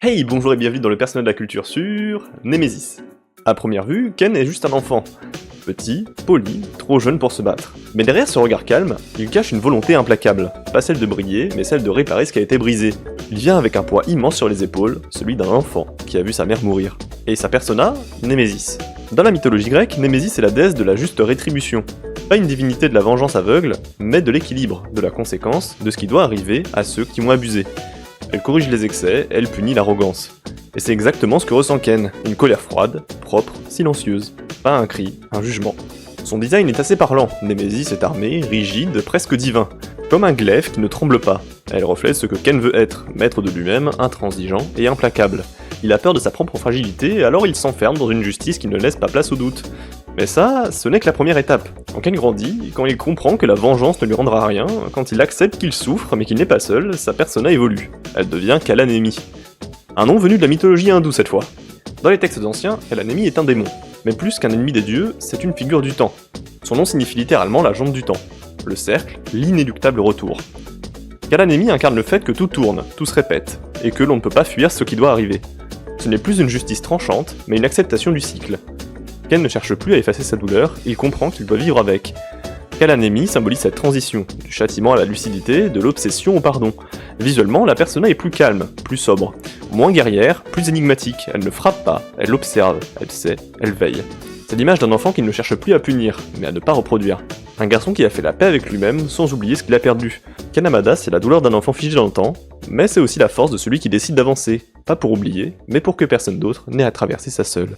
Hey, bonjour et bienvenue dans le personnel de la culture sur Nemesis. À première vue, Ken est juste un enfant. Petit, poli, trop jeune pour se battre. Mais derrière ce regard calme, il cache une volonté implacable. Pas celle de briller, mais celle de réparer ce qui a été brisé. Il vient avec un poids immense sur les épaules, celui d'un enfant qui a vu sa mère mourir. Et sa persona, Némésis. Dans la mythologie grecque, Némésis est la déesse de la juste rétribution. Pas une divinité de la vengeance aveugle, mais de l'équilibre, de la conséquence, de ce qui doit arriver à ceux qui ont abusé. Elle corrige les excès, elle punit l'arrogance. Et c'est exactement ce que ressent Ken, une colère froide, propre, silencieuse. Pas un cri, un jugement. Son design est assez parlant, Némésis est armé, rigide, presque divin. Comme un glaive qui ne tremble pas. Elle reflète ce que Ken veut être, maître de lui-même, intransigeant et implacable. Il a peur de sa propre fragilité, alors il s'enferme dans une justice qui ne laisse pas place au doute. Mais ça, ce n'est que la première étape. Quand Ken grandit, quand il comprend que la vengeance ne lui rendra rien, quand il accepte qu'il souffre mais qu'il n'est pas seul, sa persona évolue. Elle devient Kalanémi. Un nom venu de la mythologie hindoue cette fois. Dans les textes anciens, Kalanémi est un démon. Mais plus qu'un ennemi des dieux, c'est une figure du temps. Son nom signifie littéralement la jambe du temps. Le cercle, l'inéluctable retour. Kalanémi incarne le fait que tout tourne, tout se répète, et que l'on ne peut pas fuir ce qui doit arriver. Ce n'est plus une justice tranchante, mais une acceptation du cycle. Ken ne cherche plus à effacer sa douleur, il comprend qu'il doit vivre avec. Kalanémi symbolise cette transition, du châtiment à la lucidité, de l'obsession au pardon. Visuellement, la persona est plus calme, plus sobre, moins guerrière, plus énigmatique, elle ne frappe pas, elle observe, elle sait, elle veille. C'est l'image d'un enfant qui ne cherche plus à punir, mais à ne pas reproduire. Un garçon qui a fait la paix avec lui-même sans oublier ce qu'il a perdu. Ken Hamada, c'est la douleur d'un enfant figé dans le temps, mais c'est aussi la force de celui qui décide d'avancer, pas pour oublier, mais pour que personne d'autre n'ait à traverser ça seul.